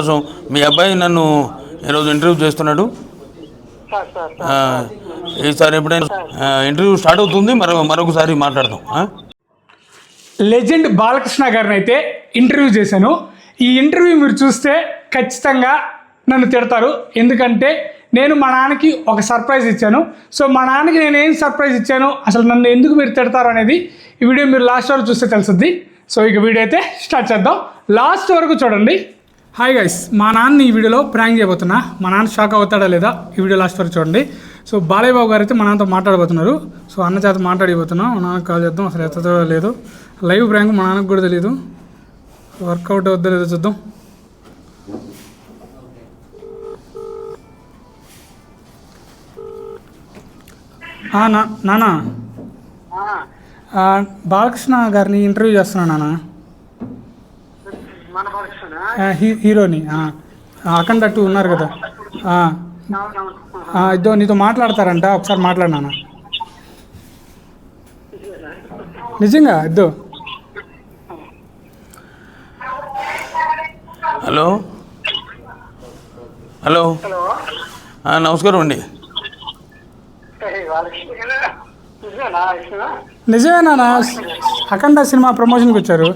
కోసం మీ అబ్బాయి నన్ను ఈరోజు ఇంటర్వ్యూ చేస్తున్నాడు. ఈసారి ఎప్పుడైనా ఇంటర్వ్యూ స్టార్ట్ అవుతుంది, మరొకసారి మాట్లాడదాం. లెజెండ్ బాలకృష్ణ గారిని అయితే ఇంటర్వ్యూ చేశాను. ఈ ఇంటర్వ్యూ మీరు చూస్తే ఖచ్చితంగా నన్ను తిడతారు, ఎందుకంటే నేను మా నాన్నకి ఒక సర్ప్రైజ్ ఇచ్చాను. సో మా నాన్నకి నేను ఏం సర్ప్రైజ్ ఇచ్చాను, అసలు నన్ను ఎందుకు మీరు తిడతారు అనేది ఈ వీడియో మీరు లాస్ట్ వరకు చూస్తే తెలుస్తుంది. సో ఇక వీడియో అయితే స్టార్ట్ చేద్దాం, లాస్ట్ వరకు చూడండి. హాయ్ గైస్, మా నాన్న ఈ వీడియోలో ప్రాంక్ చేయబోతున్నా. మా నాన్న షాక్ అవుతాడా లేదా ఈ వీడియో లాస్ట్ వరకు చూడండి. సో బాలయ్య బాబు గారు అయితే మా నాన్నతో మాట్లాడబోతున్నారు. సో అన్న చేత మాట్లాడిపోతున్నాం. మా నాన్నకు కాల్ చేద్దాం, అసలు ఎత్తదో లేదు. లైవ్ ప్రాంక్ మా నాన్నకు కూడా తెలియదు, వర్కౌట్ అవుద్దో లేదో చూద్దాం. నాన్న, బాలకృష్ణ గారిని ఇంటర్వ్యూ చేస్తున్నా నాన్న, హీరోని. అఖండ 2 ఉన్నారు కదా, ఇద్దో నీతో మాట్లాడతారంట, ఒకసారి మాట్లాడినా నిజంగా. ఇద్దో. హలో హలో నమస్కారం అండి. నిజమేనా? అఖండ సినిమా ప్రమోషన్కి వచ్చారు.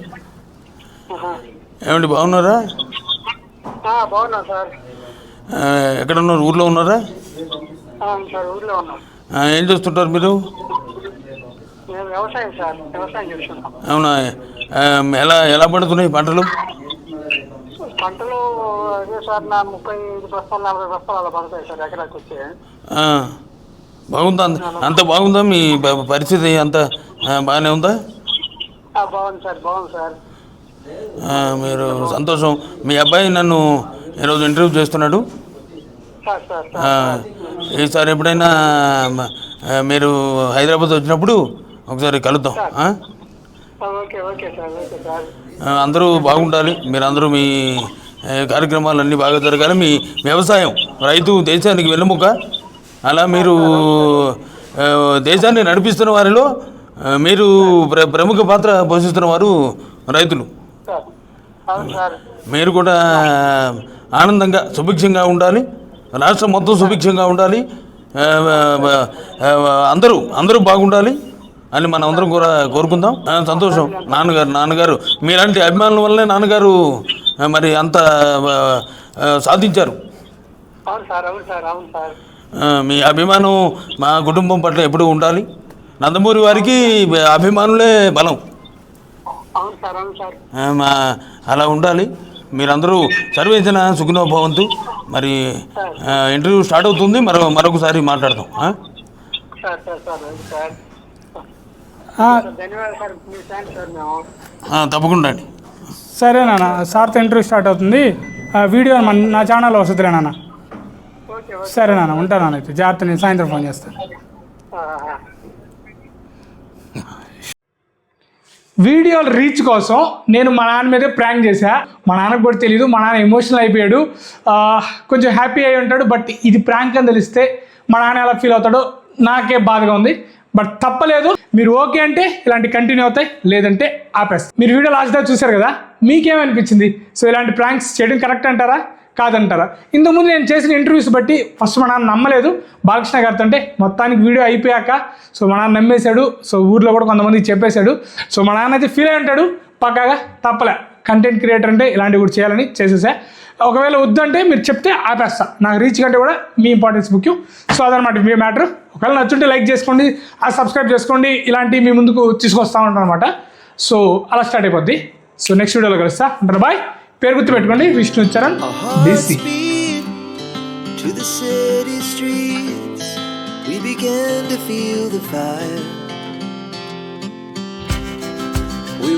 ఏమండి, బాగున్నారా? బాగున్నా సార్. ఎక్కడ ఉన్నారు? ఊర్లో ఉన్నారా? సార్ ఊర్లో ఉన్నాం. ఏం చేస్తుంటారు మీరు? మేము వ్యవసాయం సార్, వ్యవసాయం చేస్తున్నాం. అవునా? ఎలా పడుతున్నాయి పంటలు? పంటలు అదే సార్, నా 35 బస్తాలు 40 బస్తాలు అలా పడతాయి సార్ ఎకరాకి వచ్చి. బాగుందా? అంత బాగుందా? మీ పరిస్థితి అంత బాగానే ఉందా? బాగుంది సార్, బాగుంది సార్. మీరు సంతోషం. మీ అబ్బాయి నన్ను ఈరోజు ఇంటర్వ్యూ చేస్తున్నాడు. ఈసారి ఎప్పుడైనా మీరు హైదరాబాద్ వచ్చినప్పుడు ఒకసారి కలుద్దాం. అందరూ బాగుండాలి, మీరందరూ మీ కార్యక్రమాలన్నీ బాగా జరగాలి. మీ వ్యవసాయం, రైతు దేశానికి వెన్నెముక. అలా మీరు దేశాన్ని నడిపిస్తున్న వారిలో మీరు ప్రముఖ పాత్ర పోషిస్తున్న వారు రైతులు. మీరు కూడా ఆనందంగా సుభిక్షంగా ఉండాలి, రాష్ట్రం మొత్తం సుభిక్షంగా ఉండాలి, అందరూ బాగుండాలి అని మనం అందరం కూడా కోరుకుందాం. సంతోషం. నాన్నగారు మీలాంటి అభిమానుల వల్లనే నాన్నగారు మరి అంత సాధించారు. మీ అభిమానం మా కుటుంబం పట్ల ఎప్పుడూ ఉండాలి. నందమూరి వారికి అభిమానులే బలం. అలా ఉండాలి. మీరందరూ సర్వేజన సుఖినో భవంతు. మరి ఇంటర్వ్యూ స్టార్ట్ అవుతుంది, మరొకసారి మాట్లాడదాం. తప్పకుండా అండి. సరే నాన్న, సార్తో ఇంటర్వ్యూ స్టార్ట్ అవుతుంది. వీడియో నా ఛానల్లో వస్తుందిలే నాన్న. సరే నాన్న, ఉంటాను నాన్న. అయితే జాగ్రత్త, నేను సాయంత్రం ఫోన్ చేస్తాను. వీడియోల రీచ్ కోసం నేను మా నాన్న మీదే ప్రాంక్ చేశా. మా నాన్నకు కూడా తెలియదు, మా నాన్న ఎమోషనల్ అయిపోయాడు, కొంచెం హ్యాపీ అయి ఉంటాడు. బట్ ఇది ప్రాంక్ అని తెలిస్తే మా నాన్న ఎలా ఫీల్ అవుతాడో నాకే బాధగా ఉంది. బట్ తప్పలేదు, మీరు ఓకే అంటే ఇలాంటి కంటిన్యూ అవుతాయి, లేదంటే ఆపేస్తాయి. మీరు వీడియో లాస్ట్ దాకా చూసారు కదా, మీకేమనిపించింది? సో ఇలాంటి ప్రాంక్స్ చేయడం కరెక్ట్ అంటారా, కాదంటారా? ఇంతకుముందు నేను చేసిన ఇంటర్వ్యూస్ బట్టి ఫస్ట్ మా నాన్న నమ్మలేదు బాలకృష్ణ గారితో. అంటే మొత్తానికి వీడియో అయిపోయాక సో మా నాన్న నమ్మేశాడు. సో ఊర్లో కూడా కొంతమందికి చెప్పేశాడు. సో మా నాన్న అయితే ఫీల్ అయి ఉంటాడు పక్కాగా. తప్పలే, కంటెంట్ క్రియేటర్ అంటే ఇలాంటివి కూడా చేయాలని చేసేసా. ఒకవేళ వద్దంటే మీరు చెప్తే ఆపేస్తా. నాకు రీచ్ కంటే కూడా మీ ఇంపార్టెన్స్ ముఖ్యం. సో అదనమాట మీ మ్యాటర్. ఒకవేళ నచ్చుంటే లైక్ చేసుకోండి, సబ్స్క్రైబ్ చేసుకోండి. ఇలాంటివి మీ ముందుకు తీసుకొస్తా ఉంటాను అనమాట. సో అలా స్టార్ట్ అయిపోద్ది. సో నెక్స్ట్ వీడియోలో కలుస్తా. ఉంటాను, బాయ్. పేరు గుర్తు పెట్టుకోండి, Vishnu Charan DC. To the city streets, we began to feel the fire. We